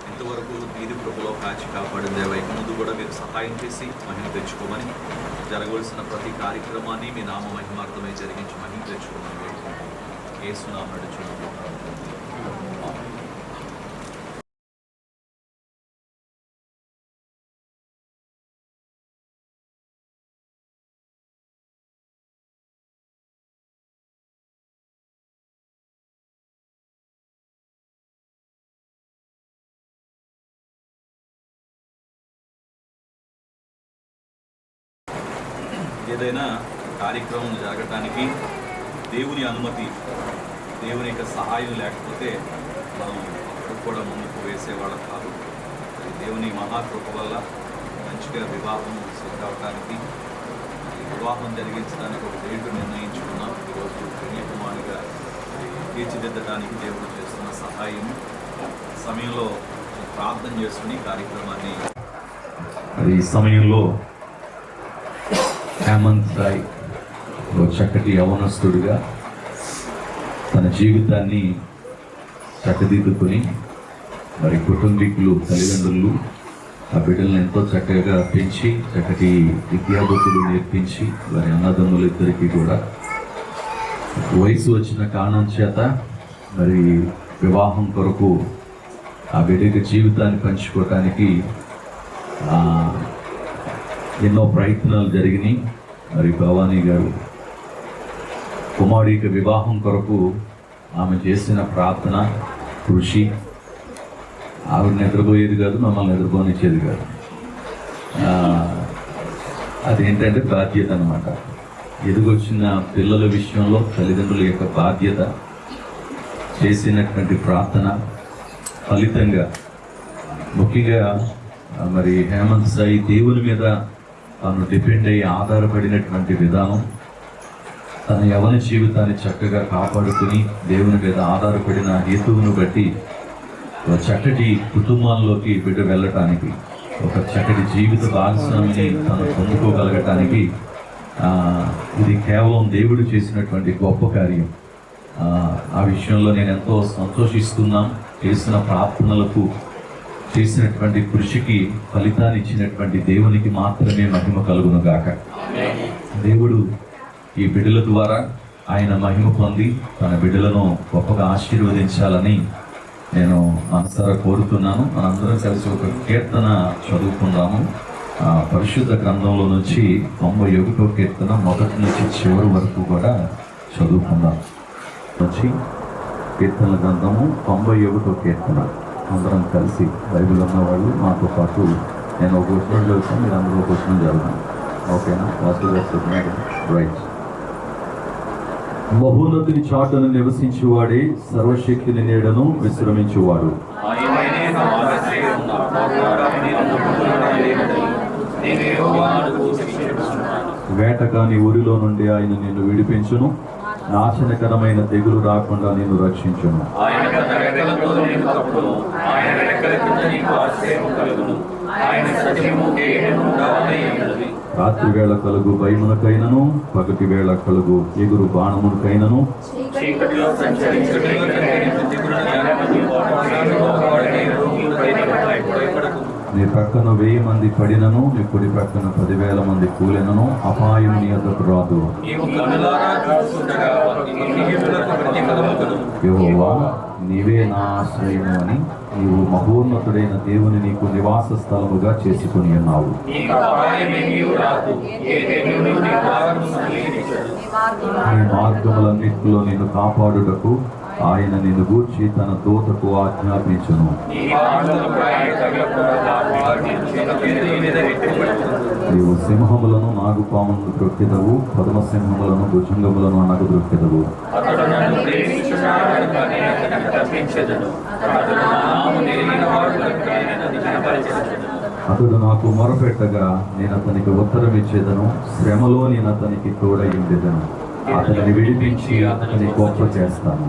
ఇంతవరకు వీధి ప్రభులో కాచి కాపాడిన దేవైక ముందు కూడా మీరు సహాయం చేసి మహిమ తెచ్చుకోమని జరగవలసిన ప్రతి కార్యక్రమాన్ని మీ నామ మహిమార్థమై జరిగించి మహిమ తెచ్చుకోమని వేడుకుంటాం. యేసు నామమున నడుచున్నాము. ఏదైనా కార్యక్రమం జరగటానికి దేవుని అనుమతి, దేవుని యొక్క సహాయం లేకపోతే మనం అప్పుడు కూడా ముందుకు వేసేవాళ్ళం కాదు. దేవుని మహాకృప వల్ల మంచిగా వివాహం సిద్ధవటానికి, వివాహం జరిగించడానికి ఒక డేటు నిర్ణయించుకున్నాం. ఈరోజు కన్యాకుమారిగా తీర్చిదిద్దడానికి దేవుడు చేస్తున్న సహాయం సమయంలో ప్రార్థన చేసుకుని కార్యక్రమాన్ని ఈ సమయంలో హేమంత్ సాయి ఒక చక్కటి యవనస్తుడిగా తన జీవితాన్ని చక్కదిద్దుకొని మరి కుటుంబీకులు, తల్లిదండ్రులు ఆ బిడ్డలను ఎంతో చక్కగా పెంచి చక్కటి విద్యాబుద్ధులు నేర్పించి వారి అన్నదమ్ములిద్దరికీ కూడా వయసు వచ్చిన కారణం చేత మరి వివాహం కొరకు ఆ బిడ్డకి జీవితాన్ని పంచుకోవటానికి ఎన్నో ప్రయత్నాలు జరిగినాయి. మరి భవానీ గారు కుమారుడికి వివాహం కొరకు ఆమె చేసిన ప్రార్థన, కృషి ఆవిడ నిద్రపోయేది కాదు, మమ్మల్ని నిద్రపోనిచ్చేది కాదు. అదేంటంటే బాధ్యత అన్నమాట. ఎదుగొచ్చిన పిల్లల విషయంలో తల్లిదండ్రుల యొక్క బాధ్యత, చేసినటువంటి ప్రార్థన ఫలితంగా ముఖ్యంగా మరి హేమంత్ సాయి దేవుని మీద తాను డిపెండ్ అయ్యి ఆధారపడినటువంటి విధానం, తన యవన జీవితాన్ని చక్కగా కాపాడుకుని దేవుని మీద ఆధారపడిన హేతువును బట్టి ఒక చక్కటి కుటుంబాల్లోకి బిడ్డ వెళ్ళటానికి, ఒక చక్కటి జీవిత భాగస్వామిని తను పొందుకోగలగటానికి ఇది కేవలం దేవుడు చేసినటువంటి గొప్ప కార్యం. ఆ విషయంలో నేను ఎంతో సంతోషిస్తున్నాను. చేసిన ప్రార్థనలకు, చేసినటువంటి కృషికి ఫలితాన్ని ఇచ్చినటువంటి దేవునికి మాత్రమే మహిమ కలుగును గాక. దేవుడు ఈ బిడ్డల ద్వారా ఆయన మహిమ పొంది తన బిడ్డలను గొప్పగా ఆశీర్వదించాలని నేను మనసారా కోరుతున్నాను. మనందరం కలిసి ఒక కీర్తన చదువుకుందాము. పరిశుద్ధ గ్రంథంలో నుంచి 91వ కీర్తన మొదటి నుంచి చివరి వరకు కూడా చదువుకుందాం. వచ్చి కీర్తన గ్రంథము 91వ కీర్తన. అందరం కలిసి బైబిల్ ఉన్నవాళ్ళు మాతో పాటు నేను ఒక క్వశ్చన్ చదువుతాను, మీరు అందరూ క్వశ్చన్ చదువుతాను. ఓకేనా? రైట్. మహోన్నతుని చాటును నివసించువాడే సర్వశక్తిని నీడను విశ్రమించువాడు. వేటకాని ఊరిలో నుండి ఆయన నిన్ను విడిపించును, నాశనకరమైన తెగులు రాకుండా నిన్ను రక్షించును. రాత్రి వేళ కలుగు భయమునకైనను, పగటి వేళ కలుగు ఎగురు బాణమునకైనను, నీ ప్రక్కన 1000 మంది పడినను, నీ కుడి ప్రక్కన 10,000 మంది కూలినను అపాయం నీ వద్దకు రాదు. యెహోవా నీవే నా ఆశ్రయము అని నీవు మహోన్నతుడైన దేవుని నీకు నివాస స్థలముగా చేసుకుని ఉన్నావు. నీ మార్గములన్నిటిలో నిన్ను కాపాడుటకు ఆయన నిన్ను గూర్చి తన దూతకు ఆజ్ఞాపించును. నీవు సింహములను, నాగుపాములను ద్రొక్కెదవు, పద్మసింహములను, భుజంగములను అణగద్రొక్కెదవు. అతడు నాకు మొరపెట్టగా నేను అతనికి ఉత్తరం ఇచ్చేదను, శ్రమలో నేను అతనికి తోడై ఉండేదను, అతనిని విడిపించి అతని గొప్ప చేస్తాను.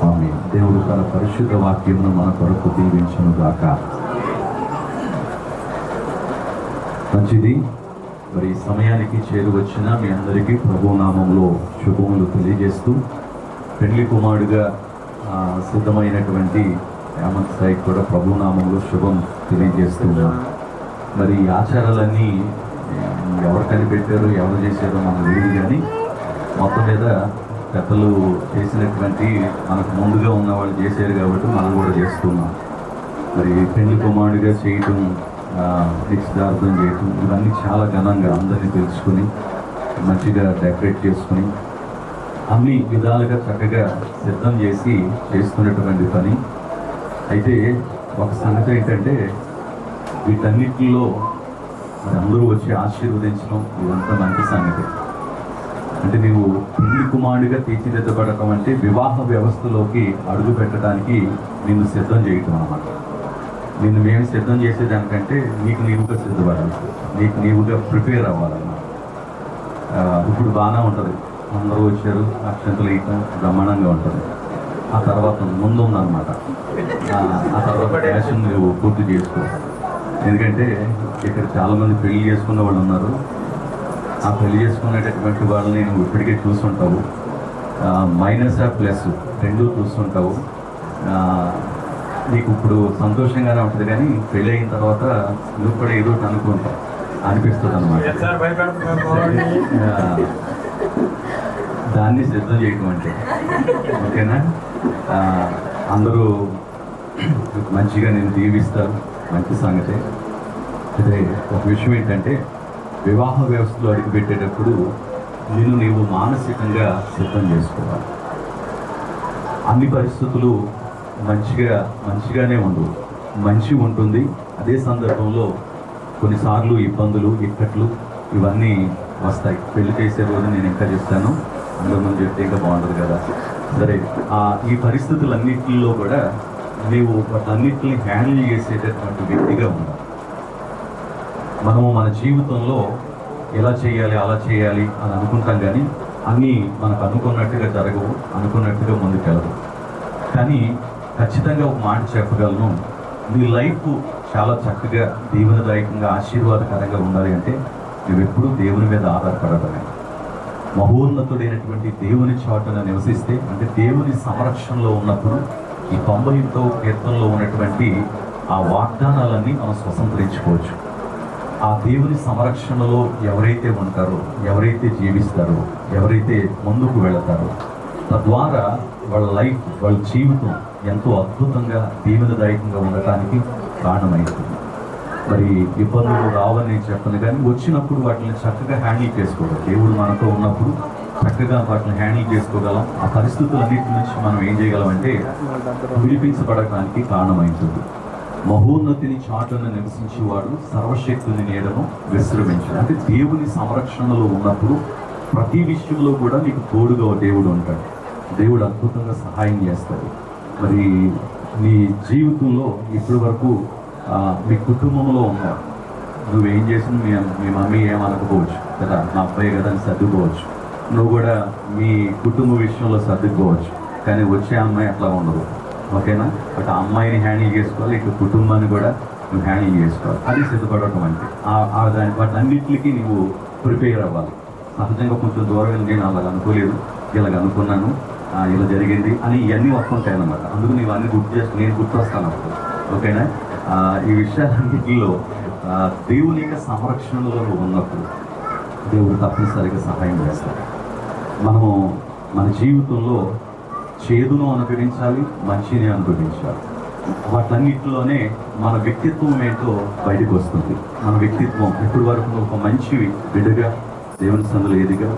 ఆమేన్. దేవుడు తన పరిశుద్ధ వాక్యమును మన కొరకు దీవించును గాక. మంచిది. మరి ఈ సమయానికి చేరువచ్చిన మీ అందరికీ ప్రభు నామంలో శుభములు తెలియజేస్తూ, పెళ్లి కుమారుడుగా సిద్ధమైనటువంటి హేమంత్ సాయికి కూడా ప్రభు నామంలో శుభం తెలియజేస్తున్నాం. మరి ఈ ఆచారాలన్నీ ఎవరు కనిపెట్టారు, ఎవరు చేశారో మనకు తెలియదు, కానీ మొత్తం మీద పెద్దలు చేసినటువంటి మనకు ముందుగా ఉన్న వాళ్ళు చేశారు కాబట్టి మనం కూడా చేస్తున్నాం. మరి పెళ్లి కుమారుడిగా చేయటం, నిశ్చితార్థం చేయటం, ఇవన్నీ చాలా ఘనంగా అందరినీ తెలుసుకుని మంచిగా డెకరేట్ చేసుకుని అన్ని విధాలుగా చక్కగా సిద్ధం చేసి చేస్తున్నటువంటి పని. అయితే ఒక సంగతి ఏంటంటే, వీటన్నిటిలో మరి అందరూ వచ్చి ఆశీర్వదించడం ఇదంతా మంచి సంగతి. అంటే నీవు పెళ్లి కుమారుడిగా తీర్చిదిద్దబడటం అంటే వివాహ వ్యవస్థలోకి అడుగు పెట్టడానికి నిన్ను సిద్ధం చేయటం అన్నమాట. నిన్ను మేము సిద్ధం చేసేదానికంటే నీకు నీవుగా సిద్ధపడాలి, నీకు నీవుగా ప్రిపేర్ అవ్వాలన్నమాట. ఇప్పుడు బాగానే ఉంటుంది, అందరూ వచ్చారు, అక్షంతలు వేయటం బ్రహ్మాండంగా ఉంటుంది. ఆ తర్వాత ముందు ఉందన్నమాట, ఆ తర్వాత ఫ్యాషన్ నువ్వు పూర్తి చేసుకో. ఎందుకంటే ఇక్కడ చాలామంది పెళ్లి చేసుకున్న వాళ్ళు ఉన్నారు. ఆ పెళ్లి చేసుకునేటటువంటి వాళ్ళని నువ్వు ఇప్పటికే చూస్తుంటావు, మైనస్ ఆ ప్లస్ రెండూ చూస్తుంటావు. నీకు ఇప్పుడు సంతోషంగానే ఉంటుంది, కానీ పెళ్ళి అయిన తర్వాత నువ్వు కూడా ఏదో అనుకుంటావు, అనిపిస్తుంది అన్నమాట. దాన్ని సిద్ధం చేయటం అంటే ఓకేనా. అందరూ మంచిగా నేను దీవిస్తారు, మంచి సంగతే. అయితే ఒక విషయం ఏంటంటే, వివాహ వ్యవస్థలో అడుగుపెట్టేటప్పుడు నిన్ను నీవు మానసికంగా సిద్ధం చేసుకోవాలి. అన్ని పరిస్థితులు మంచిగానే ఉండవు, మంచి ఉంటుంది. అదే సందర్భంలో కొన్నిసార్లు ఇబ్బందులు, ఇక్కట్లు ఇవన్నీ వస్తాయి. పెళ్లి చేసే రోజు నేను ఇంకా చెప్తాను, అందులో ముందు చెప్తే ఇంకా బాగుంటుంది కదా. సరే, ఈ పరిస్థితులన్నింటిలో కూడా నీవు వాటన్నిటిని హ్యాండిల్ చేసేటటువంటి వ్యక్తిగా ఉండాలి. మనము మన జీవితంలో ఎలా చేయాలి, అలా చేయాలి అని అనుకుంటాం, కానీ అన్నీ మనకు అనుకున్నట్టుగా జరగవు, అనుకున్నట్టుగా ముందుకెళ్ళవు. కానీ ఖచ్చితంగా ఒక మాట చెప్పగలను, నీ లైఫ్ చాలా చక్కగా దీవెనదాయకంగా ఆశీర్వాదకరంగా ఉండాలి అంటే నువ్వెప్పుడూ దేవుని మీద ఆధారపడటమే. మహోన్నతుడైనటువంటి దేవుని చాటున నివసిస్తే, అంటే దేవుని సంరక్షణలో ఉన్నప్పుడు ఈ 90వ కీర్తనలో ఉన్నటువంటి ఆ వాగ్దానాలన్నీ మనం స్వతంత్రించుకోవచ్చు. ఆ దేవుని సంరక్షణలో ఎవరైతే ఉంటారో, ఎవరైతే జీవిస్తారో, ఎవరైతే ముందుకు వెళతారో, తద్వారా వాళ్ళ లైఫ్, వాళ్ళ జీవితం ఎంతో అద్భుతంగా దీవెనదాయకంగా ఉండటానికి కారణమవుతుంది. మరి ఇబ్బందులు రావని నేను చెప్పను, కానీ వచ్చినప్పుడు వాటిని చక్కగా హ్యాండిల్ చేసుకోవాలి. దేవుడు మనతో ఉన్నప్పుడు చక్కగా వాటిని హ్యాండిల్ చేసుకోగలం. ఆ పరిస్థితులన్నిటి నుంచి మనం ఏం చేయగలం అంటే విడిపించబడటానికి కారణమవుతుంది. మహోన్నతిని చాటున నివసించేవాడు సర్వశక్తుని నీడను విశ్రమించడు. అంటే దేవుని సంరక్షణలో ఉన్నప్పుడు ప్రతి విషయంలో కూడా నీకు తోడుగా దేవుడు ఉంటాడు. దేవుడు అద్భుతంగా సహాయం చేస్తాడు. మరి నీ జీవితంలో ఇప్పటి వరకు మీ కుటుంబంలో ఉన్నారు, నువ్వేం చేసిన మీ మమ్మీ ఏమనకపోవచ్చు కదా, నా అబ్బాయి కదా అని సర్దుకోవచ్చు. నువ్వు కూడా మీ కుటుంబ విషయంలో సర్దుకోవచ్చు, కానీ వచ్చే అమ్మాయి అట్లా ఉండదు. ఓకేనా. అటు అమ్మాయిని హ్యాండిల్ చేసుకోవాలి, ఇటు కుటుంబాన్ని కూడా నువ్వు హ్యాండిల్ చేసుకోవాలి. అది సిద్ధపడటం అంటే దాని వాటన్నిటికీ నువ్వు ప్రిపేర్ అవ్వాలి. సహజంగా కొంచెం దూరం నేను అలాగ అనుకోలేదు, ఇలాగ అనుకున్నాను, ఇలా జరిగింది అని ఇవన్నీ వస్తుంటాయి అన్నమాట. అందుకు నీవు అన్నీ నేను గుర్తొస్తాను అప్పుడు. ఓకేనా. ఈ విషయాలన్నింటిలో దేవుని యొక్క సంరక్షణలో ఉన్నప్పుడు దేవుడు తప్పనిసరిగా సహాయం చేస్తాడు. మనము మన జీవితంలో చేదును అనుభవించాలి, మంచిని అనుభవించాలి. వాటన్నిటిలోనే మన వ్యక్తిత్వం ఏంటో బయటకు వస్తుంది. మన వ్యక్తిత్వం ఇప్పటి వరకు ఒక మంచి బిడ్డగా దేవుని సందులో ఎదిగా,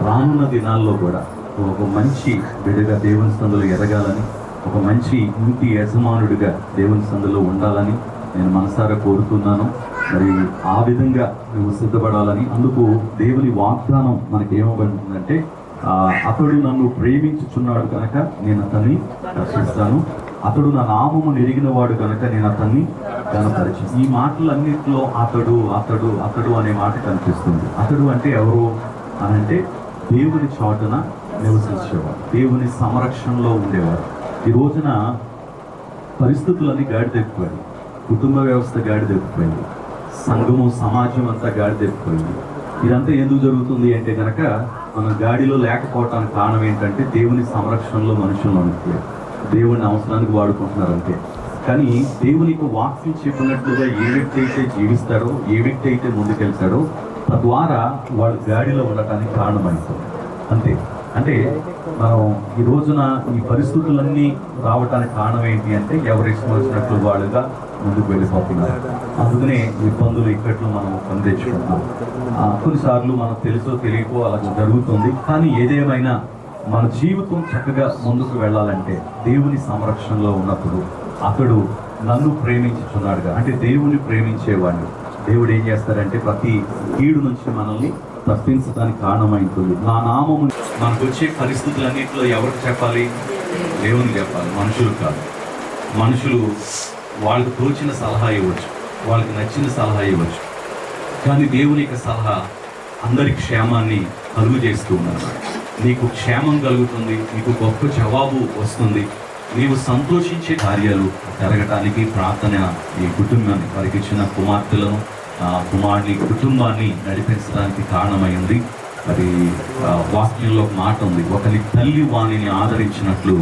రానున్న దినాల్లో కూడా ఒక మంచి బిడ్డగా దేవుని సందులో ఎదగాలని, ఒక మంచి ఇంటి యజమానుడిగా దేవుని సందులో ఉండాలని నేను మనసారా కోరుతున్నాను. మరి ఆ విధంగా నువ్వు సిద్ధపడాలని, అందుకు దేవుని వాగ్దానం మనకి ఏమవుతుందంటే, అతడు నన్ను ప్రేమించుచున్నాడు కనుక నేను అతన్ని రక్షిస్తాను, అతడు నా నామము నెరిగిన వాడు కనుక నేను అతన్ని కనపరిచి. ఈ మాటలన్నింటిలో అతడు అతడు అతడు అనే మాట కనిపిస్తుంది. అతడు అంటే ఎవరు అని అంటే దేవుని చాటున నివసించేవాడు, దేవుని సంరక్షణలో ఉండేవాడు. ఈ రోజున పరిస్థితులన్నీ గాడిదెక్కిపోయాయి, కుటుంబ వ్యవస్థ గాడిదెక్కిపోయింది, సంఘము సమాజం అంతా గాడిదెక్కిపోయింది. ఇదంతా ఎందుకు జరుగుతుంది అంటే కనుక మనం గాడిలో లేకపోవటానికి కారణం ఏంటంటే దేవుని సంరక్షణలో మనుషులు అనుకోలేదు, దేవుని అవసరానికి వాడుకుంటున్నారు అంతే. కానీ దేవునికి వాక్యం చెప్పినట్లుగా ఏ వ్యక్తి అయితే జీవిస్తాడో, ఏ వ్యక్తి అయితే ముందుకెళ్తాడో తద్వారా వాళ్ళు గాడిలో ఉండటానికి కారణమవుతుంది అంతే. అంటే మనం ఈ రోజున ఈ పరిస్థితులన్నీ రావటానికి కారణం ఏంటి అంటే ఎవరు ఇష్టం వచ్చినట్లు వాళ్ళుగా ముందుకు వెళ్ళిపోతున్నారు. అందుకనే ఇబ్బందులు ఇక్కట్లు మనం పొందించుకుంటున్నాం. కొన్నిసార్లు మనకు తెలుసో తెలియకో అలా జరుగుతుంది. కానీ ఏదేమైనా మన జీవితం చక్కగా ముందుకు వెళ్ళాలంటే దేవుని సంరక్షణలో ఉన్నప్పుడు అతడు నన్ను ప్రేమించుచున్నాడుగా, అంటే దేవుని ప్రేమించేవాడిని దేవుడు ఏం చేస్తారంటే ప్రతి కీడు నుంచి మనల్ని తప్పించడానికి కారణమైంటుంది. నా నామము మనకు వచ్చే పరిస్థితులన్నింటిలో ఎవరికి చెప్పాలి? దేవునికి చెప్పాలి, మనుషులు కాదు. మనుషులు వాళ్ళకు తోచిన సలహా ఇవ్వచ్చు, వాళ్ళకి నచ్చిన సలహా ఇవ్వచ్చు, కానీ దేవుని యొక్క సలహా అందరి క్షేమాన్ని కలుగు చేస్తూ ఉన్నారు. నీకు క్షేమం కలుగుతుంది, నీకు గొప్ప జవాబు వస్తుంది, నీవు సంతోషించే కార్యాలు జరగటానికి ప్రార్థన ఈ కుటుంబాన్ని, వారికి ఇచ్చిన కుమార్తెలను కుమారుని కుటుంబాన్ని నడిపించడానికి కారణమైంది. మరి వాక్యంలో మాట ఉంది, ఒకరి తల్లి వాణిని ఆదరించినట్లు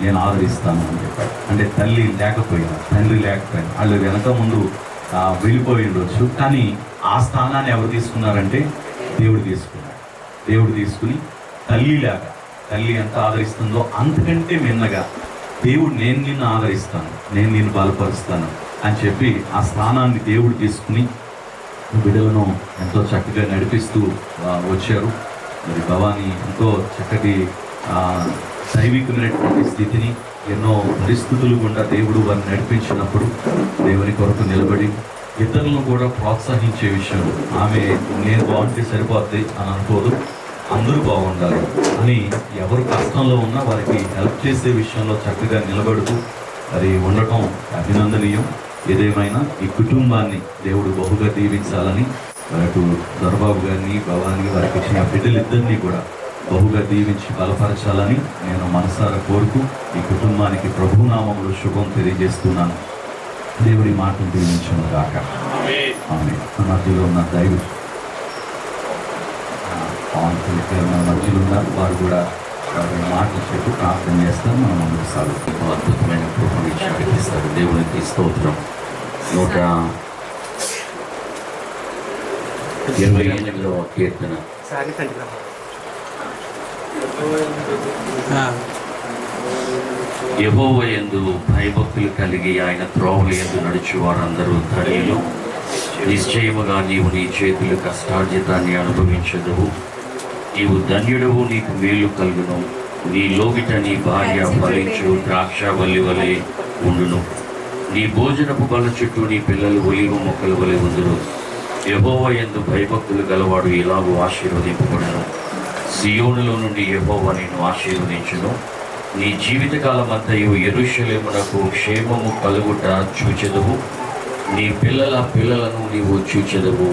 నేను ఆదరిస్తాను అని చెప్పాడు. అంటే తల్లి లేకపోయినా, తండ్రి లేకపోయినా, వాళ్ళు వెనక ముందు వెళ్ళిపోయి ఉండొచ్చు, కానీ ఆ స్థానాన్ని ఎవరు తీసుకున్నారంటే దేవుడు తీసుకున్నాడు. దేవుడు తీసుకుని తల్లిలాగా, తల్లి ఎంత ఆదరిస్తుందో అంతకంటే మిన్నగా దేవుడు నేను నిన్ను ఆదరిస్తాను, నేను నిన్ను బలపరుస్తాను అని చెప్పి ఆ స్థానాన్ని దేవుడు తీసుకుని బిడ్డలను ఎంతో చక్కగా నడిపిస్తూ వచ్చారు. మరి భవానీ ఎంతో చక్కటి దైవికమైనటువంటి స్థితిని, ఎన్నో పరిస్థితులు గుండా దేవుడు వారిని నడిపించినప్పుడు దేవుని కొరకు నిలబడి ఇతరులను కూడా ప్రోత్సహించే విషయం, ఆమె నేను బాగుంటే సరిపోద్ది అని అనుకోదు, అందరూ బాగుండాలి అని ఎవరు కష్టంలో ఉన్నా వారికి హెల్ప్ చేసే విషయంలో చక్కగా నిలబడుతూ అది ఉండటం అభినందనీయం. ఏదేమైనా ఈ కుటుంబాన్ని దేవుడు బహుగా దీవించాలని, వారికి దొరబాబు గారిని, భవాని వారికి ఇచ్చిన బిడ్డలిద్దరినీ కూడా బహుగా దీవించి బలపరచాలని నేను మనసారా కోరుతూ ఈ కుటుంబానికి ప్రభునామములో శుభం తెలియజేస్తున్నాను. దేవుడి మాటలు దీవించను గాక. ఆమె మధ్యలో ఉన్న దైవ మధ్యలో ఉన్నారు, వారు కూడా మాటలు చెప్పి ప్రార్థన చేస్తారు. మనం ముందుకు సాగుతాం. అద్భుతమైన కృపను ఇస్తారు. దేవునికి స్తోత్రం. 128వ కీర్తన. యెహోవా యందు భయభక్తులు కలిగి ఆయన త్రోవల యందు నడుచు వారందరూ ధన్యులు. నిశ్చయముగా నీవు నీ చేతుల కష్టార్జితాన్ని అనుభవించదువు. నీవు ధన్యుడవు, నీకు మేలు కలుగును. నీ లోగిట నీ భార్య ఫలించు ద్రాక్షవల్లి వలె ఉండును. నీ భోజనపు బల చుట్టూ నీ పిల్లలు ఒలివ మొక్కల వలె ఉందురు. యెహోవా యందు భయభక్తులు గలవాడు ఇలాగూ ఆశీర్వదింపబడును. సియోనులో నుండి యెహోవా నిన్ను ఆశీర్వదించును. నీ జీవితకాలం అంతయు యెరూషలేమునకు క్షేమము కలుగుట చూచెదవు. నీ పిల్లల పిల్లలను నీవు చూచెదవు.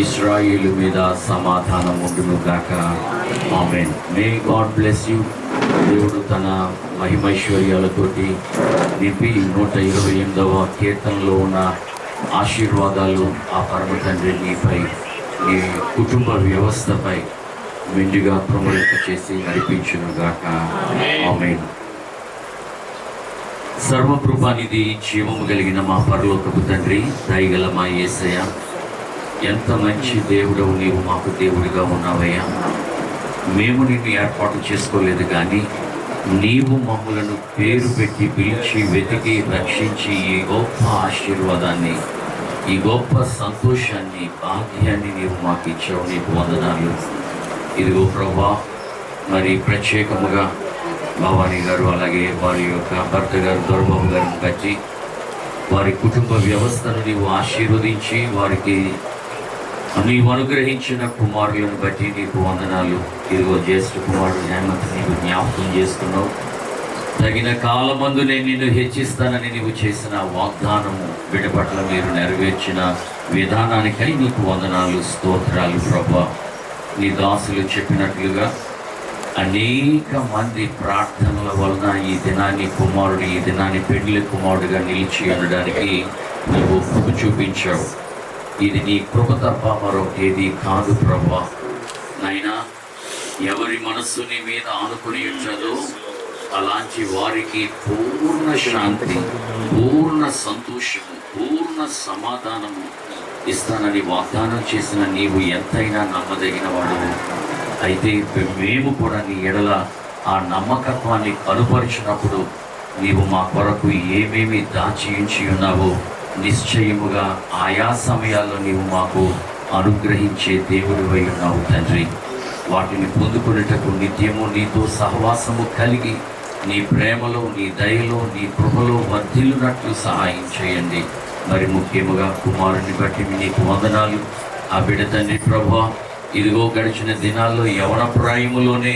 ఇశ్రాయేలు మీద సమాధానం ఉండును గాక. ఆమేన్. May God bless you. దేవుడు తన మహిమైశ్వర్యాలతోటి నింపి 128వ కీర్తనలో ఉన్న ఆశీర్వాదాలు ఆ పరమ తండ్రి నీపై, నీ కుటుంబ వ్యవస్థపై మెండుగా ప్రముఖ చేసి నడిపించును గాక. ఆమేన్. సర్వకృపానిధి, జీవము కలిగిన మా పరలోకపు తండ్రి, దయగల మా యేసయ్య, ఎంత మంచి దేవుడవు నీవు మాకు దేవుడిగా ఉన్నావయ్యా. మేము నిన్ను ఏర్పాటు చేసుకోలేదు, కానీ నీవు మమ్మలను పేరు పెట్టి పిలిచి వెతికి రక్షించి ఈ గొప్ప ఆశీర్వాదాన్ని, ఈ గొప్ప సంతోషాన్ని, భాగ్యాన్ని నీవు మాకు ఇచ్చావు. నీకు వందనాలు. ఇదిగో ప్రభా, మరి ప్రత్యేకముగా భవానీ గారు, అలాగే వారి యొక్క భర్త గారు దొరబాబు గారిని బట్టి వారి కుటుంబ వ్యవస్థను నీవు ఆశీర్వదించి వారికి నీవు అనుగ్రహించిన కుమారులను బట్టి నీకు వందనాలు. ఇదిగో జ్యేష్ఠ కుమారుడు హేమంత్ నీవు జ్ఞాపకం చేస్తున్నావు. తగిన కాలమందు నేను నిన్ను హెచ్చిస్తానని నీవు చేసిన వాగ్దానము బిడ్డ పట్ల మీరు నెరవేర్చిన విధానానికై నీకు వందనాలు, స్తోత్రాలు ప్రభా. నీ దాసులు చెప్పినట్లుగా అనేక మంది ప్రార్థనల వలన ఈ దినాన్ని కుమారుడు, ఈ దినాన్ని పెండ్లి కుమారుడుగా నిలిచి అనడానికి నీవు కృప చూపించావు. ఇది నీ కృప తప్ప మరొకటి కాదు ప్రభా. నైనా ఎవరి మనస్సు నీ మీద ఆనుకుని ఉంచదో అలాంటి వారికి పూర్ణ శాంతి, పూర్ణ సంతోషము, పూర్ణ సమాధానము ఇస్తానని వాగ్దానం చేసిన నీవు ఎంతైనా నమ్మదగిన వాడవు. అయితే మేము కూడా నీ ఎడల ఆ నమ్మకత్వాన్ని కనుపరిచినప్పుడు నీవు మా కొరకు ఏమేమి దాచి ఉన్నావో నిశ్చయముగా ఆయా సమయాల్లో నీవు మాకు అనుగ్రహించే దేవుడివై ఉన్నావు తండ్రి. వాటిని పొందుకునేటకు నిత్యము నీతో సహవాసము కలిగి నీ ప్రేమలో, నీ దయలో, నీ కృపలో వర్ధిల్లునట్లు సహాయం చేయండి. మరి ముఖ్యముగా కుమారుని బట్టి నీకు వందనాలు. ఆ బిడ్డ తండ్రి ప్రభువా, ఇదిగో గడిచిన దినాల్లో యవన ప్రాయములోనే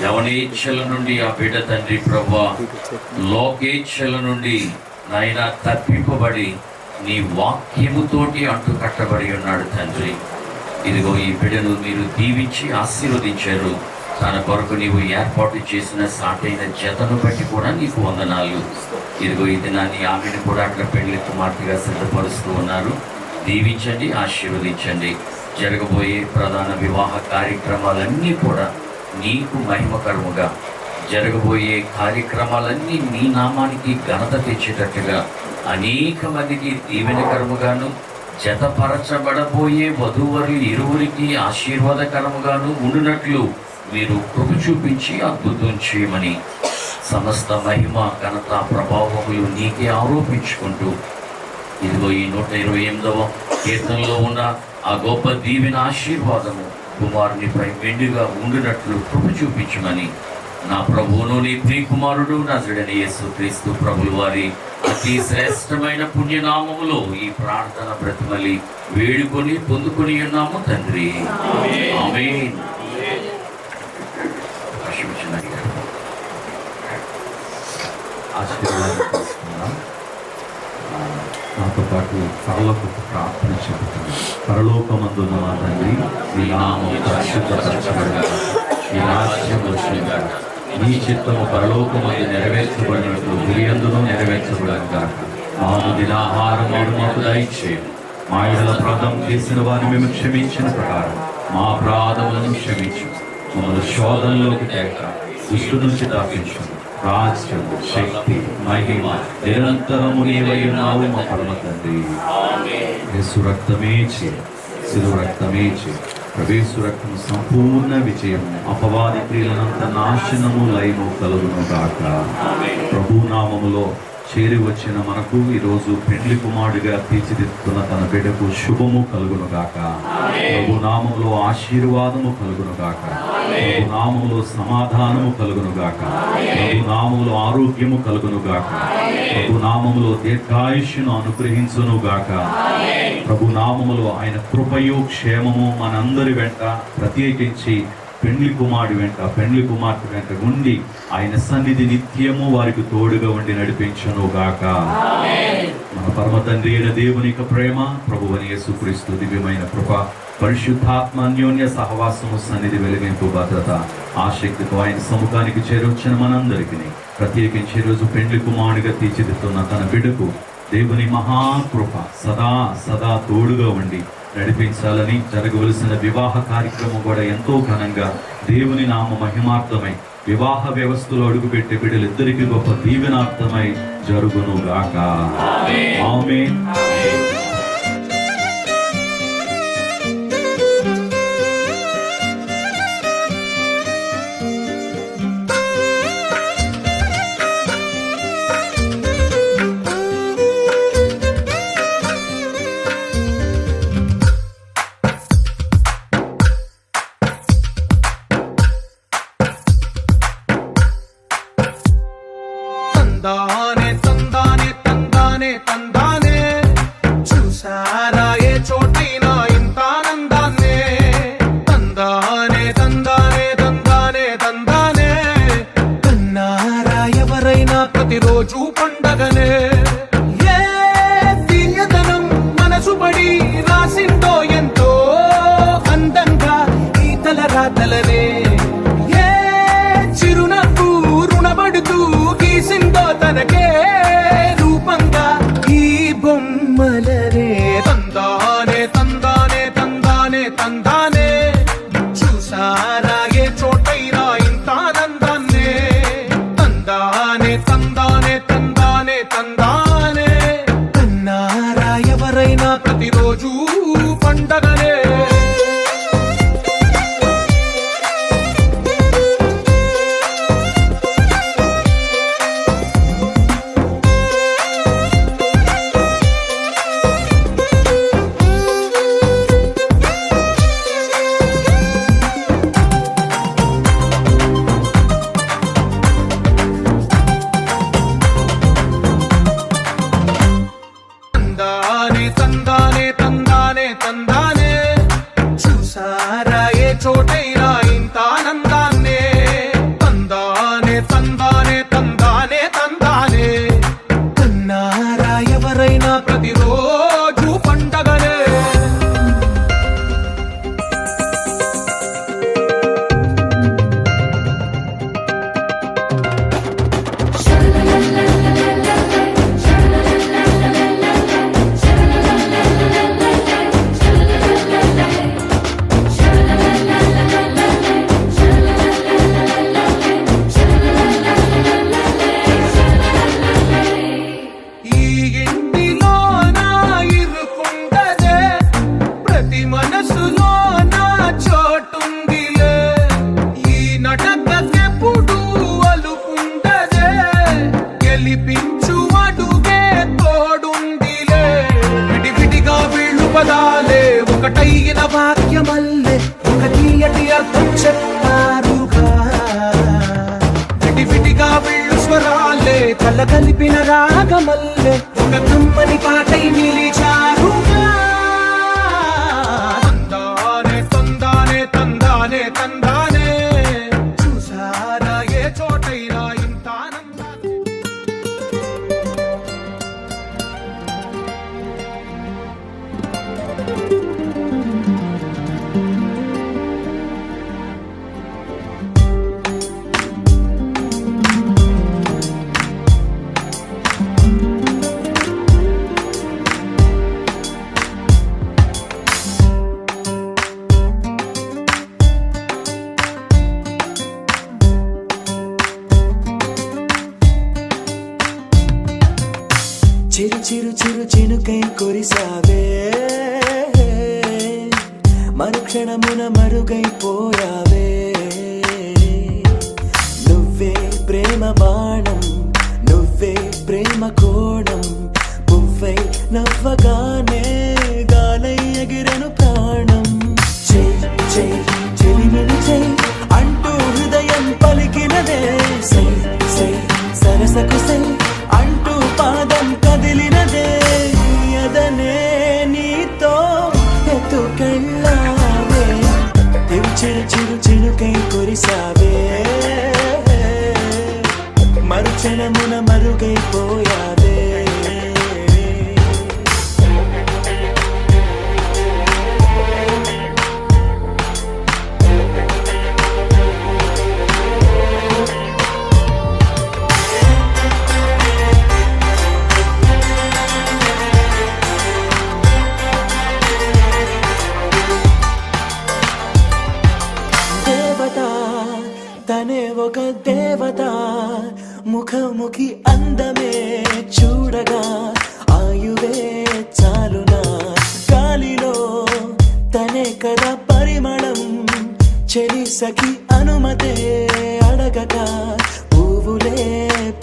యవనేచ్ఛల నుండి ఆ బిడ్డ తండ్రి ప్రభువా, లోకేచ్ఛల నుండి నాయనా తప్పింపబడి నీ వాక్యముతోటి అంటు కట్టబడి ఉన్నాడు తండ్రి. ఇదిగో ఈ బిడ్డను మీరు దీవించి ఆశీర్వదించారు. తన కొరకు నీవు ఏర్పాటు చేసిన సాటైన జతను బట్టి కూడా నీకు వందనాలు. ఇదిగో ఈ దినాన్ని ఆమెను కూడా అట్లా పెళ్లి కుమార్తెగా సిద్ధపరుస్తూ ఉన్నారు. దీవించండి, ఆశీర్వదించండి. జరగబోయే ప్రధాన వివాహ కార్యక్రమాలన్నీ కూడా నీకు మహిమకరముగా, జరగబోయే కార్యక్రమాలన్నీ నీ నామానికి ఘనత తెచ్చేటట్టుగా, అనేక మందికి దీవెనకరముగాను, జతపరచబడబోయే వధూవరులు ఇరువురికి ఆశీర్వాదకరముగాను ఉండునట్లు మీరు కృప చూపించి అద్భుతం చేయమని సమస్త మహిమ, ఘనత, ప్రభావములు నీకే ఆరోపించుకుంటూ ఇదిగో ఈ 128వ కీర్తనలో ఉన్న ఆ గొప్ప దీవెన ఆశీర్వాదము కుమారునిపై మెండుగా ఉండునట్లు కృప చూపించమని నా ప్రభువును, నీ ప్రియకుమారుడు నజరేయుడైన యేసుక్రీస్తు ప్రభుల వారి అతి శ్రేష్టమైన పుణ్యనామములో ఈ ప్రార్థన బ్రతిమలి వేడుకొని పొందుకొని ఉన్నాము తండ్రి. ఆమేన్. ఆశీర్వాదాలు తీసుకుందాం. నాతో పాటు పరలోక ప్రార్థన చెబుతున్నాం. పరలోకమందున్న మా తండ్రి, నీ నామము పరిశుద్ధపరచబడుగాక, నీ రాజ్యం వచ్చుగాక, నీ చిత్తము పరలోకమందు నెరవేర్చబడినట్లు భూయందును నెరవేర్చబడుగాక. మాకు దినాహారము మాకు దయచేయము. మా ఎడల అపరాధం చేసిన వారిని మేము క్షమించిన ప్రకారం మా అపరాధములను క్షమించు. మమ్మల్ని శోధనలోకి తేక దుష్టు నుంచి తప్పించు. రాజ్యం, శక్తి, మహిమ నిరంతరము నీవై ఉన్నావు మా పరమ తండ్రి. యేసు రక్తమే చే, శిలువ రక్తమే చే, ప్రవేశు రక్తము సంపూర్ణ విజయము, అపవాది క్రియలనంత నాశనము, లయము కలుగును గాక. ప్రభు నామములో చేరి వచ్చిన మనకు ఈరోజు పెండ్లి కుమారుడిగా తీర్చిదిద్దుతున్న తన బిడ్డకు శుభము కలుగును గాక. ప్రభు నామములో ఆశీర్వాదము కలుగును గాక. ప్రభు నామములో సమాధానము కలుగును గాక. ప్రభు నామములో ఆరోగ్యము కలుగును గాక. ప్రభు నామములో దీర్ఘాయుష్యును అనుగ్రహించును గాక. ప్రభు నామములో ఆయన కృపయు క్షేమము మనందరి వెంట, ప్రత్యేకించి పెండ్లి కుమారుడి వెంట, పెండ్లి కుమార్తె వెంట ఉండి ఆయన సన్నిధి నిత్యము వారికి తోడుగా ఉండి నడిపించును గాక. మన పరమ తండ్రి అయిన దేవుని యొక్క ప్రేమ, ప్రభువైన యేసుక్రీస్తు దివ్యమైన కృప, పరిశుద్ధాత్మ అన్యోన్య సహవాసము, సన్నిధి, వెలిగింపు, భద్రత, ఆసక్తితో ఆయన సముఖానికి చేరొచ్చిన మనందరికీ, ప్రత్యేకించి ఈరోజు పెండ్లి కుమారుడిగా తీర్చిదిద్దుతున్న తన బిడ్డకు దేవుని మహాకృప సదా సదా తోడుగా ఉండి నడిపించాలని, జరగవలసిన వివాహ కార్యక్రమం కూడా ఎంతో ఘనంగా దేవుని నామ మహిమార్థమై వివాహ వ్యవస్థలో అడుగుపెట్టే బిడ్డలిద్దరికీ గొప్ప దీవెనార్థమై జరుగును గాక. ఆమేన్. తందానే తందానే తందానే తందానే చూసారా ఏ చోటైనా ఇంత ప్రతిరోజు పండగనే. ఏ తీయదనం మనసు పడి రాసిందో ఎంతో అందంగా ఈ తల రాతలనే. ఏ చిరునవ్వు రుణపడుతూ గీసిందో తనకే రూపంగా ఈ బొమ్మలనే. తందానే తందానే తందానే తందానే చూసారా ఏ చోటైనా ఇంత ఆనందాన్నే. తందానే తందానే తందానే తందానే అన్నారా ఎవరైనా ప్రతిరోజు పండగనే. తందానే తందానే తందానే తందానే చూసారా ఏ చోటైనా ఇంత ఆనందాన్నే. తందానే తందానే తందానే తందానే అన్నారా ఎవరైనా ప్రతిరోజు పండగనే. ఈ ఇంటిలో నా ఇరుకుండదే ప్రతి మనసులో నా చోటుందిలే. ఈ నటకెప్పుడు అలుకుండదే గెలిపించు అడుగే తోడుందిలే. విడివిడిగా వీళ్ళు పదాలే ఒకటైన వాక్యమల్లే ఒక తీయటి అర్థం చెప్పారుగా. విడివిడిగా వీళ్ళు స్వరాలే కల కలిపిన రాగమల్లే ఒక కమ్మని పాటై నిలిచారుగా. తందానే తందానే తందానే తందానే చూసారా ఏ చోటైనా ఇంత ఆనందాన్ని. చిరు చిరు చిరు చినుకై కురిసావే మరుక్షణమున మరుగైపోయావే. నువ్వే ప్రేమ బాణం నువ్వే ప్రేమ కోణం పువ్వై నవ్వగానే గాలై ఎగిరెను ప్రాణం. చెయ్ చెయ్ చెలిమిని చెయ్ అంటూ హృదయం పలికినదే. సై సై సరసకు సై అంటూ పాదం కదిలినదే. అదనే నీతో ఎత్తుకెళ్ళావే చిరు చిరు చినుకై కురిసావే మరుక్షణమున మరుగైపోయావే. తనే ఒక దేవత ముఖముఖి అందమే చూడగా ఆయువే చాలునా. గాలిలో తనే కదా పరిమళం చెలి సఖి అనుమతే అడగక పువ్వులే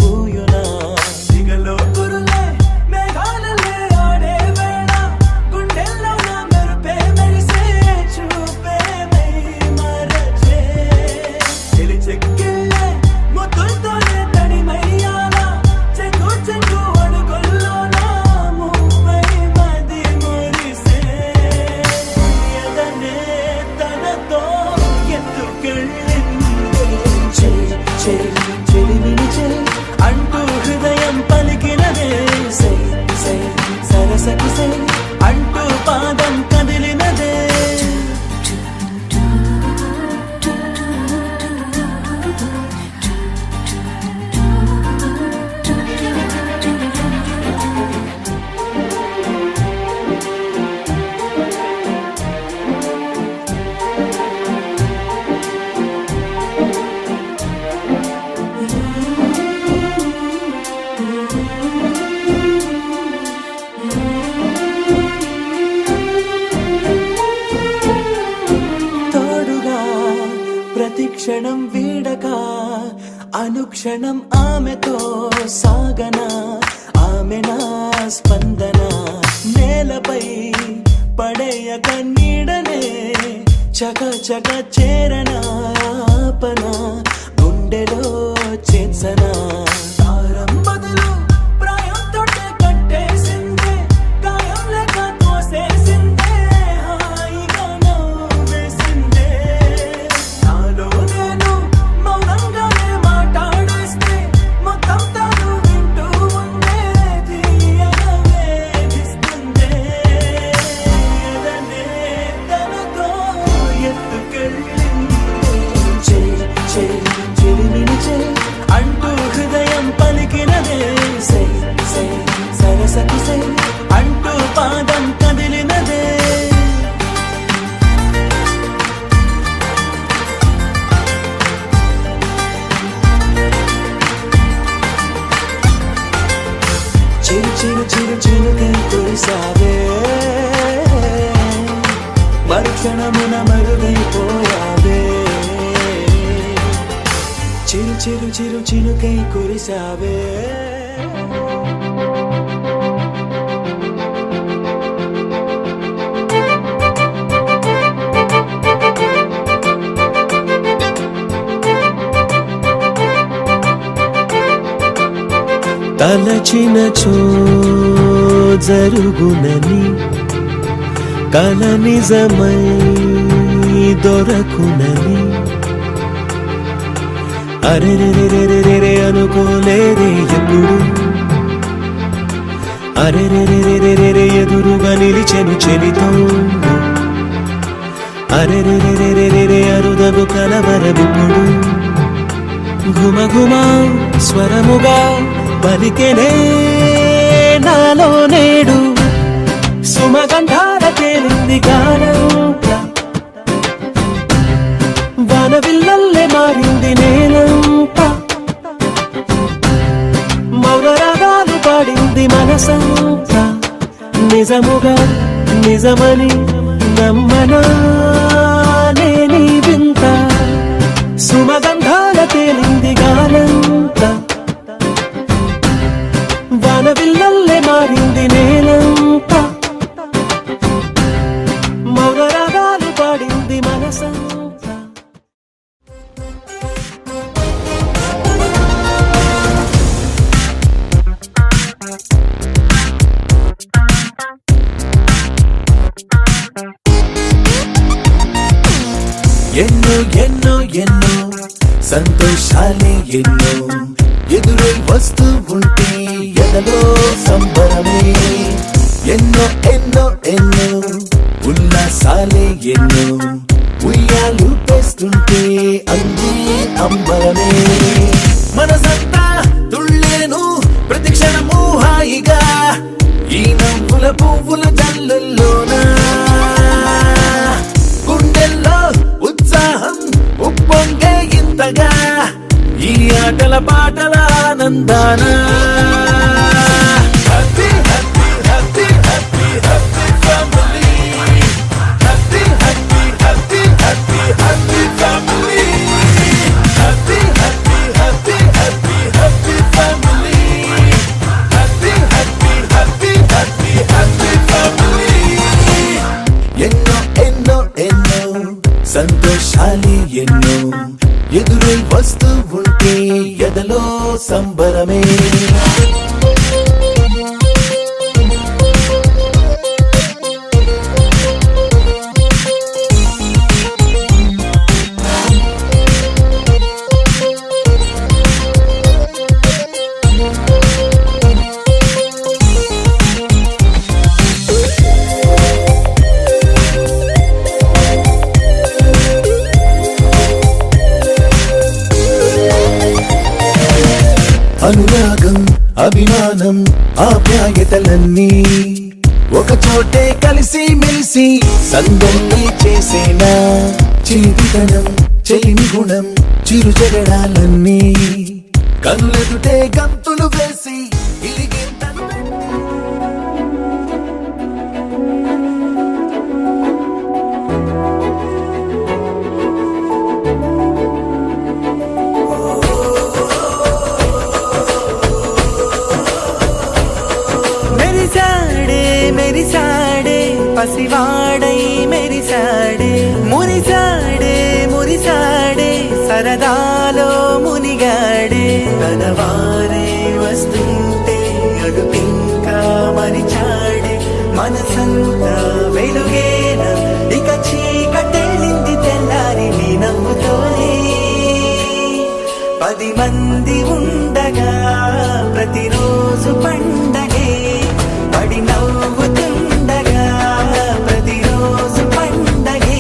పూయునా. దిగలో గురులే మేఘాలలే ఆడే వేళ గుండెల్లో నా మెరుపే మెరిసే చూపే మై మరచే. చెలి చెక్కిళ్ళే ముద్దులతోనే తడిమయ్యాల చెంగు చెంగు అడుగుల్లో నా ముప్పై మది మురిసే. ఎదనే తనతో ఎత్తుకెళ్ళి అనుక్షణం ఆమెతో సాగనా, ఆమె నా స్పందన. నేలపై పడేయక నీడనే చక చక చేరనా, పన గుండెలో చేసనా. దారం బదులు ప్రాయం తోటే కట్టేసిందే, గాయం లేక తోసేసిందే, హాయిగా నవ్వేసిందే. నాలో నేను మౌనంగానే మాట్లాడేస్తే మొత్తం తాను వింటూ ఉండే, తీయగా వేధిస్తుందే. ఎదనే తనతో ఎత్తుకెళ్ళింది. చెలిమిని అంటూ హృదయం పలికినదే, సై సై సరసకి సై అంటూ పాదం కదిలినదే. చిరు చిరు చిరు చిరుకై కురిసావే, మరుక్షణమున మరుగైపోయావే. చిరు చిరు చిరు చినుకై కురిసావే. తలచినచో జరుగునని, కల నిజమై దొరకునని, అరెరెరెరెరెరె అనుకోలేదే ఎప్పుడు. అరెరెరెరెరెరె ఎదురుగా నిలిచెను చెలితో, అరెరెరెరెరెరె అరుదగు కలవరమిప్పుడు. ఘుమ ఘుమ స్వరముగా పలికెనే నాలో నేడు, సుమగంధాల తేలింది గానంతా. వానవిల్లల్లే మారింది నేలంతా, మౌనరాగాలు పాడింది మనసంతా. నిజముగా నిజమని నమ్మనా నేనీ వింత, సుమగంధాల తేలింది గానంతా. వానవిల్లల్లే మారింది నేలంతా, మౌనరాగాలు పాడింది మనసంతా. ఎన్నో ఎన్నో ఎన్నో సంతోషాలే ఎన్నో ఎదురై వస్తూ ఉంటే ఎదలో సంబరమే. ఎన్నో ఎన్నో ఎన్నో ఉల్లాసాలే ఎన్నో ఉయ్యాలు పేస్తుంటే అందే అంబరమే. మనసంతా తుళ్ళేను ప్రతి క్షణము హాయిగా, ఈ నవ్వుల పువ్వుల జల్లుల్లోనా. గుండెల్లో ఉత్సాహం ఉప్పొంగే ఇంతగా, ఈ ఆటల పాటల ఆనందాన. Happy happy happy happy happy family, happy happy happy happy happy family, happy happy happy happy happy family, happy happy happy happy happy family. ఎన్నో ఎన్నో ఎన్నో సంతోషాలే ఎన్నో ఎదురై వస్తూ ఉంటే ఎదలో సంబరమే. అనురాగం అభిమానం ఆప్యాయతలన్నీ ఒక చోటే కలిసి మెలిసి సందడి చేసేనా. చిలిపితనం చెలిమి గుణం చిరు జగడాలన్నీ కనులెదుటే గంతులు వేసి ఇరిగింతను. మెరిసాడే పసివాడై మెరిసాడే మురిసాడే మురిసాడే సరదాలో మునిగాడే తన వారే వస్తుంటే అడుపింకా మరిచాడే మనసంతా వెలుగేన ఇక చీకటెళ్ళింది తెల్లారి నీ నవ్వుతోనే 10 మంది ఉండగా ప్రతిరోజు పండగే పడి నవ్వుతుండగా ప్రతిరోజు పండగే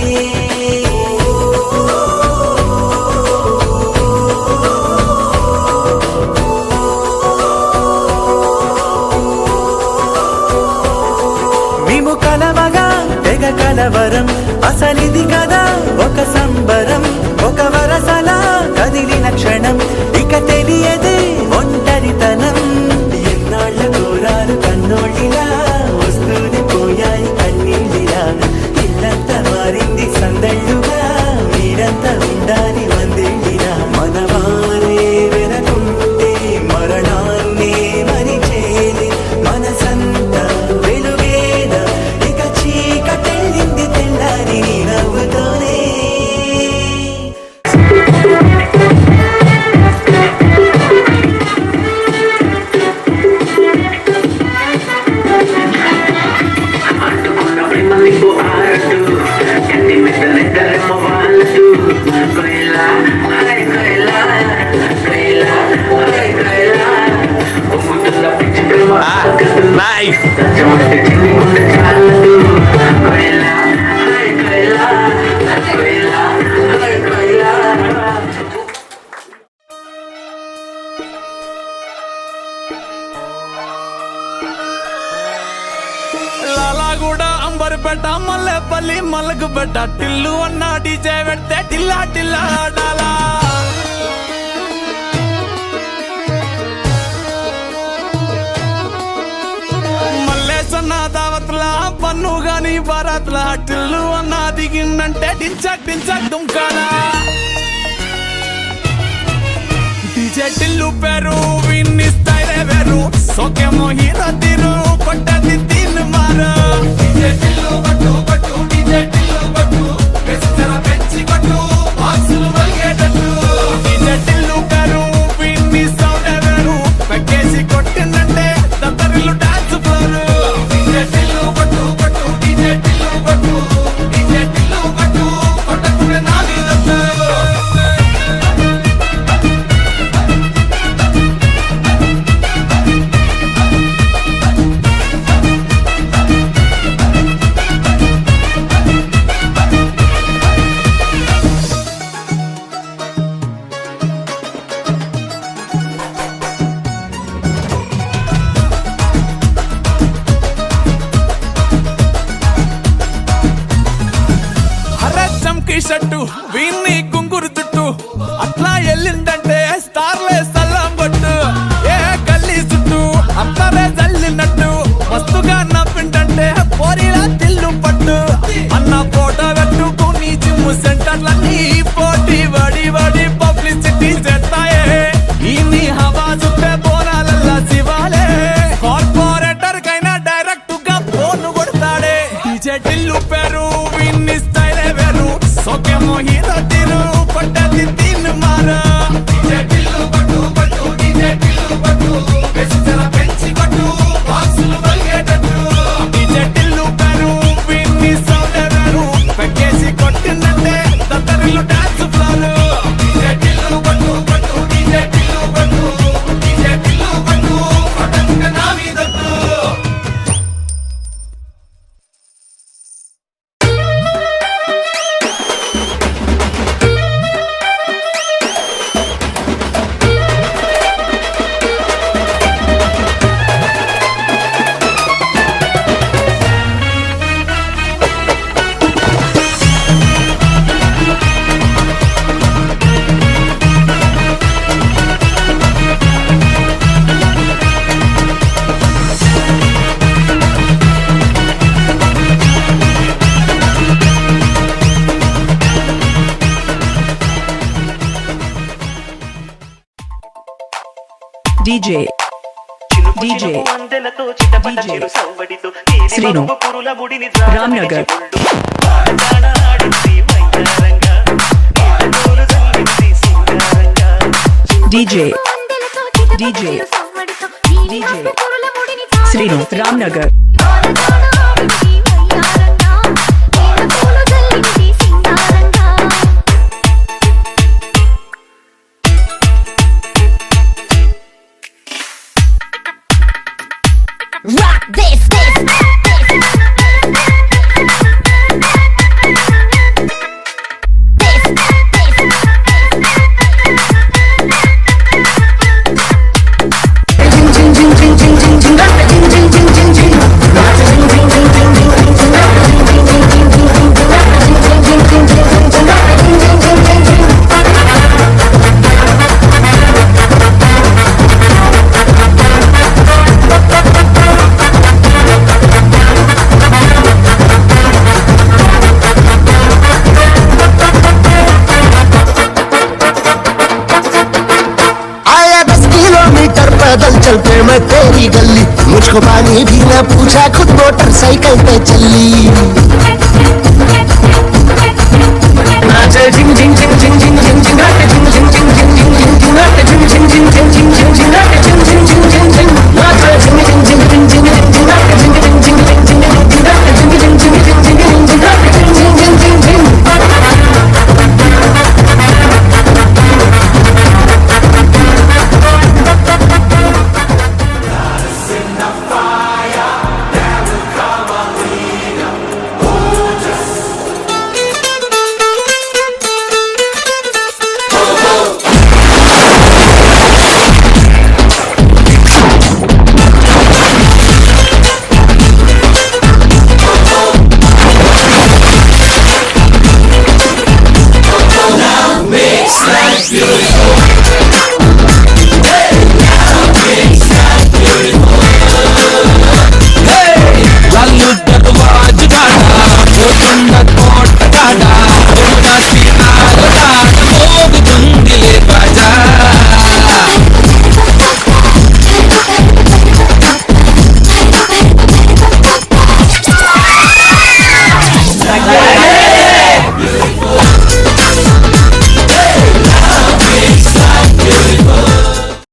మేము కలవగా తెగ కలవరం అసలిది కదా ఒక సంబరం ఒక వరసలా కదిలిన క్షణం ఇక తెలియదే ఒంటరితనం ఎన్నాళ్ళ కోరాలు కన్నోళ్ళిలా వస్తూనే పోయాయి కన్నీళ్ళిలా ఇల్లంతా మారింది సందళ్ళుగా మీరంతా ఉండాలి వందేళ్ళిలా మనవారే వెనకుంటే మరణాన్నే మరిచేది మనసంతా వెలుగేన ఇక చీకటెళ్ళింది తెల్లారి నీ నవ్వుతోనే లాలాగూడ అంబర్పేట మల్లెపల్లి మలకపేట టిల్లు అన్న డీజే పెడితే టిల్లా టిల్లా ఆడాలా మల్లేసన్న దావత్ల పన్ను గాని బారాత్ల టిల్లు అన్న దిగిందంటే డించక్ డించక్ దుంకాలా డీజే టిల్లు పేరు విన్ని స్టైల్ వేరు సోకేమో హీరో తీరు కొట్టది తీన్ మారు డీజే టిల్లు కొట్టు కొట్టు డీజే టిల్లు కొట్టు వెచ్చర పెంచి కొట్టు బాక్సులు వలిగేటట్టు డీజే టిల్లు పేరు విన్ని సౌండ్ వేరు పెక్కేసి కొట్టిందంటే దత్తరిల్లు డాన్స్ ఫ్లోర్ డీజే టిల్లు కొట్టు కొట్టు డీజే టిల్లు కొట్టు డీజే టిల్లు కొట్టు కొట్టకునే నాది దత్తు షట్టు వీన్ని కుంగురు చుట్టూ అట్లా ఎల్లిందంటే స్టార్లే సల్లం కొట్టు ఏ గల్లీ చుట్టూ అట్లనే జల్లినట్టు మస్తుగా నవ్విందంటే పోరిలా తిల్లు పట్టు అన్న ఫోటో పెట్టుకుని జిమ్ సెంటర్లన్నీ పోటీ వడి వడి పబ్లిసిటీ చేస్తాయే ఈ హవా చుట్టే బోనాలల్లా శివాలే కార్పొరేటర్ కైనా డైరెక్ట్ గా ఫోన్ కొడతాడే డీజే టిల్లు పేరు విన్ని స్టైల్ వేరు సోకేమో హీరో తీరు కొట్టది తీన్ మారు డీజే టిల్లు కొట్టు కొట్టు డీజే టిల్లు కొట్టు వెచ్చర పెంచి కొట్టు బాక్సులు వలిగేటట్టు డీజే టిల్లు పేరు విన్ని సౌండ్ వేరు పెక్కేసి కొట్టిందంటే దత్తరిల్లు డాన్స్ ఫ్లోర్ డీజే టిల్లు కొట్టు కొట్టు డీజే టిల్లు కొట్టు డీజే టిల్లు కొట్టు కొట్టకునే నా మీదట్టు DJ DJ వందెలతో చిటపట DJ చిరు సవ్వడితో శ్రీను పురుల ముడిని రామ్నగర్ ఆడింది వయ్యారంగా నీళ్ళతోలు జల్లింది సింగారంగా DJ DJ DJ Srinu Ramnagar Rock this, this, चलते मैं तेरी गली मुझको पानी भी न पूछा खुद मोटरसाइकिल पे चली नाचे झिंग झिंग झिंग झिंग झिंग झिंग झिंग नाचे झिंग झिंग झिंग झिंग झिंग झिंग झिंग नाचे झिंग झिंग झिंग झिंग झिंग झिंग झिंग नाचे झिंग झिंग झिंग झिंग झिंग नाचे झिंग झिंग झिंग झिंग झिंग झिंग नाचे झिंग झिंग झिंग झिंग झिंग झिंग नाचे झिंग झिंग झिंग झिंग झिंग झिंग नाचे झिंग झिंग झिंग झिंग झिंग కోట